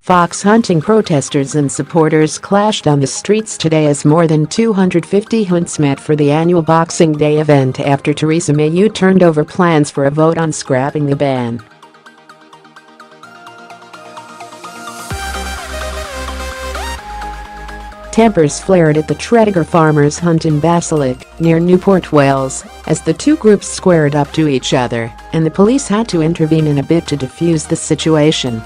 Fox hunting protesters and supporters clashed on the streets today as more than 250 hunts met for the annual Boxing Day event after Theresa May turned over plans for a vote on scrapping the ban. Tempers flared at the Tredegar Farmers Hunt in Basilic, near Newport, Wales, as the two groups squared up to each other, and the police had to intervene in a bid to defuse the situation.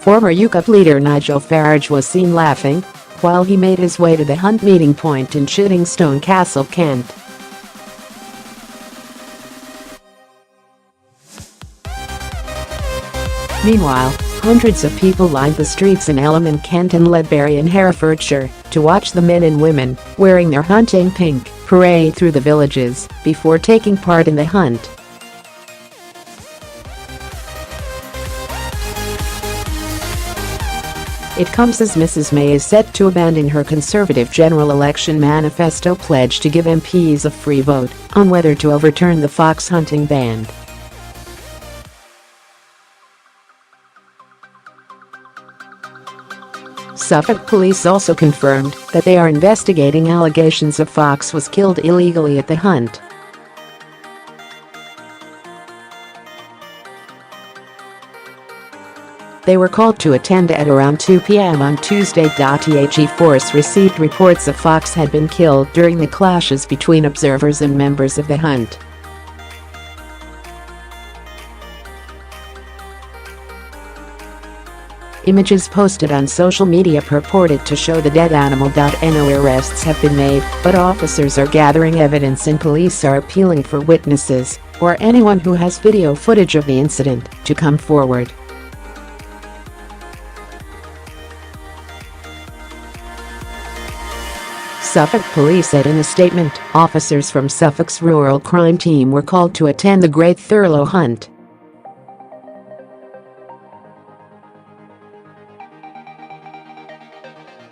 Former UKIP leader Nigel Farage was seen laughing while he made his way to the Hunt meeting point in Chiddingstone Castle, Kent. Meanwhile, hundreds of people lined the streets in Eltham in Kent and Ledbury in Herefordshire to watch the men and women, wearing their hunting pink, parade through the villages before taking part in the hunt. It comes as Mrs May is set to abandon her Conservative general election manifesto pledge to give MPs a free vote on whether to overturn the fox hunting ban. Suffolk police also confirmed that they are investigating allegations a fox was killed illegally at the hunt. They were called to attend at around 2 p.m. on Tuesday. The force received reports a fox had been killed during the clashes between observers and members of the hunt. Images posted on social media purported to show the dead animal. No arrests have been made, but officers are gathering evidence and police are appealing for witnesses, or anyone who has video footage of the incident, to come forward. Suffolk police said in a statement, officers from Suffolk's rural crime team were called to attend the Great Thurlow Hunt.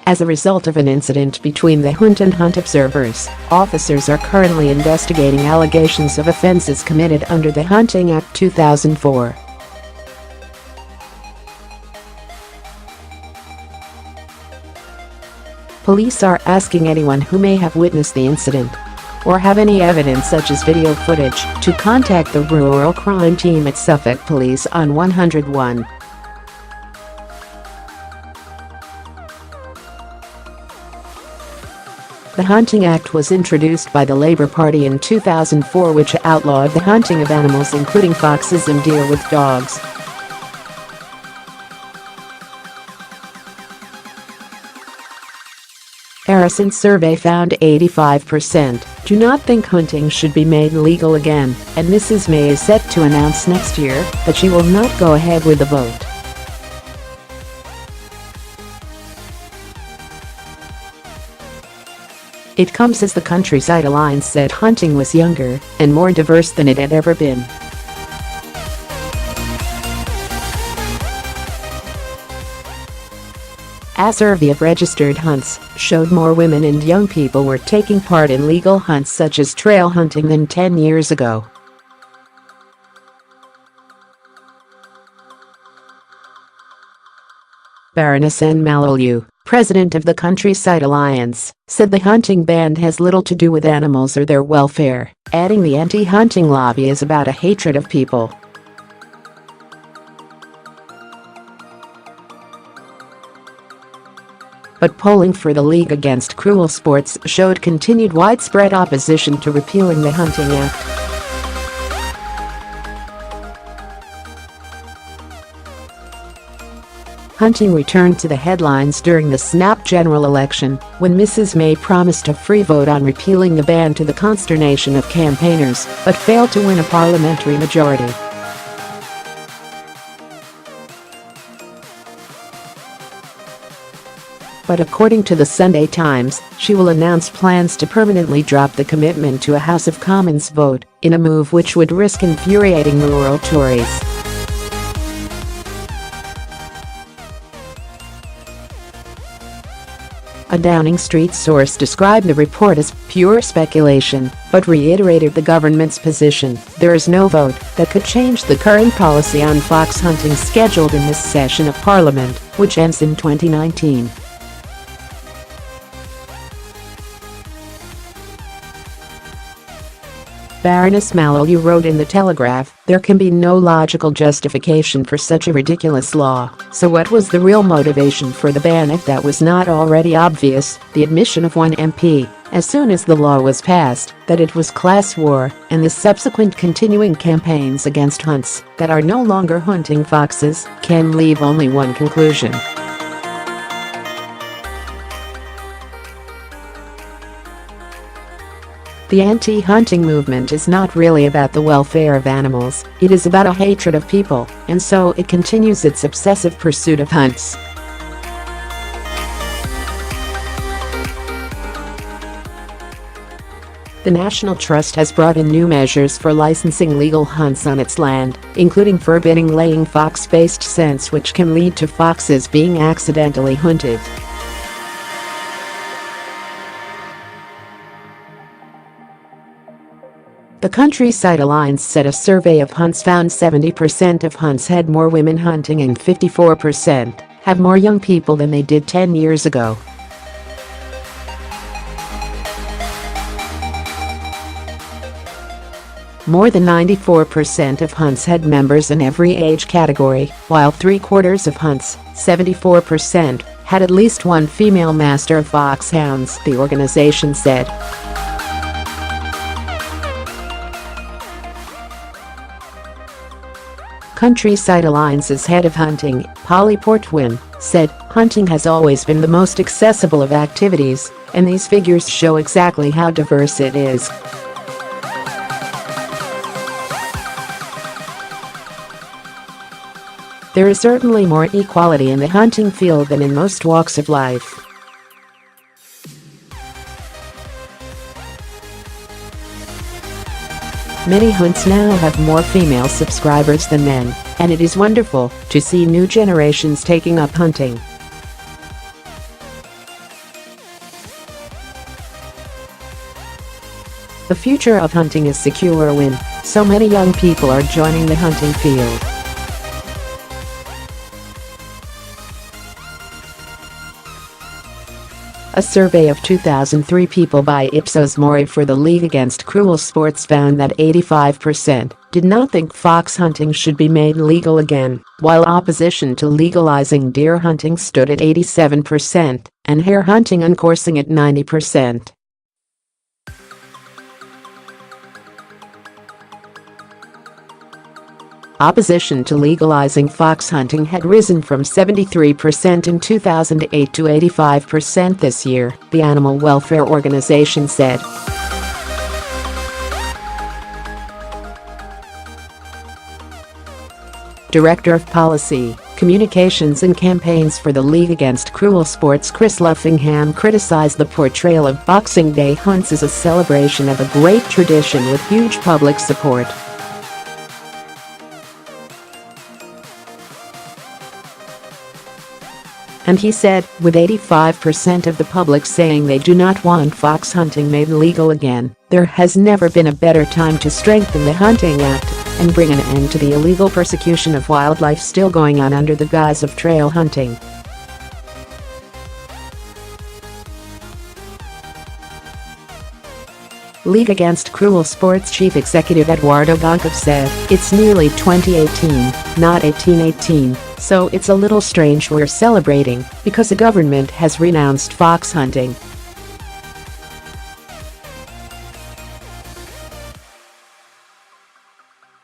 As a result of an incident between the hunt and hunt observers, officers are currently investigating allegations of offences committed under the Hunting Act 2004. Police are asking anyone who may have witnessed the incident or have any evidence such as video footage to contact the rural crime team at Suffolk Police on 101. The Hunting Act was introduced by the Labour Party in 2004, which outlawed the hunting of animals including foxes and deer with dogs. A recent survey found 85% do not think hunting should be made legal again, and Mrs May is set to announce next year that she will not go ahead with the vote. It comes as the Countryside Alliance said hunting was younger and more diverse than it had ever been. A survey of registered hunts showed more women and young people were taking part in legal hunts such as trail hunting than 10 years ago. Baroness Anne Mallow, president of the Countryside Alliance, said the hunting ban has little to do with animals or their welfare, adding the anti-hunting lobby is about a hatred of people. But polling for the League Against Cruel Sports showed continued widespread opposition to repealing the Hunting Act. Hunting returned to the headlines during the snap general election, when Mrs May promised a free vote on repealing the ban, to the consternation of campaigners, but failed to win a parliamentary majority. But according to the Sunday Times, she will announce plans to permanently drop the commitment to a House of Commons vote, in a move which would risk infuriating rural Tories. A Downing Street source described the report as pure speculation, but reiterated the government's position. There is no vote that could change the current policy on fox hunting scheduled in this session of Parliament, which ends in 2019. Baroness Malloy wrote in The Telegraph, "There can be no logical justification for such a ridiculous law. So what was the real motivation for the ban if that was not already obvious?" The admission of one MP, as soon as the law was passed, that it was class war, and the subsequent continuing campaigns against hunts that are no longer hunting foxes, can leave only one conclusion. The anti-hunting movement is not really about the welfare of animals, it is about a hatred of people, and so it continues its obsessive pursuit of hunts. The National Trust has brought in new measures for licensing legal hunts on its land, including forbidding laying fox-based scents which can lead to foxes being accidentally hunted. The Countryside Alliance said a survey of hunts found 70% of hunts had more women hunting and 54% have more young people than they did 10 years ago. More than 94% of hunts had members in every age category, while 3/4 of hunts, 74%, had at least one female master of foxhounds, the organization said. Countryside Alliance's head of hunting, Polly Portwin, said, "Hunting has always been the most accessible of activities, and these figures show exactly how diverse it is." There is certainly more equality in the hunting field than in most walks of life. Many hunts now have more female subscribers than men, and it is wonderful to see new generations taking up hunting. The future of hunting is secure when so many young people are joining the hunting field. A survey of 2003 people by Ipsos Mori for the League Against Cruel Sports found that 85% did not think fox hunting should be made legal again, while opposition to legalizing deer hunting stood at 87% and hare hunting and coursing at 90%. Opposition to legalizing fox hunting had risen from 73% in 2008 to 85% this year, the animal welfare organization said. Director of Policy, Communications and Campaigns for the League Against Cruel Sports Chris Luffingham criticized the portrayal of Boxing Day hunts as a celebration of a great tradition with huge public support. And he said, with 85% of the public saying they do not want fox hunting made legal again, there has never been a better time to strengthen the Hunting Act and bring an end to the illegal persecution of wildlife still going on under the guise of trail hunting. League Against Cruel Sports Chief Executive Eduardo Goncalves said, "It's nearly 2018, not 1818, so it's a little strange we're celebrating because the government has renounced fox hunting."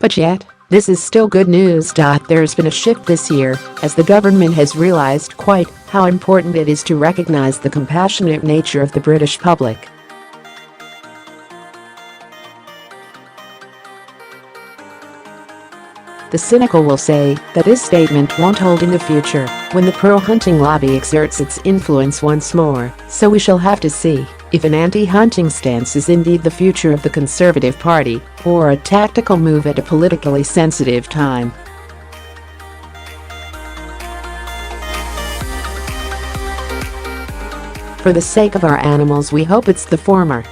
But yet, this is still good news. There's been a shift this year, as the government has realized quite how important it is to recognize the compassionate nature of the British public. The cynical will say that this statement won't hold in the future when the pro-hunting lobby exerts its influence once more, so we shall have to see if an anti-hunting stance is indeed the future of the Conservative Party or a tactical move at a politically sensitive time. For the sake of our animals, we hope it's the former.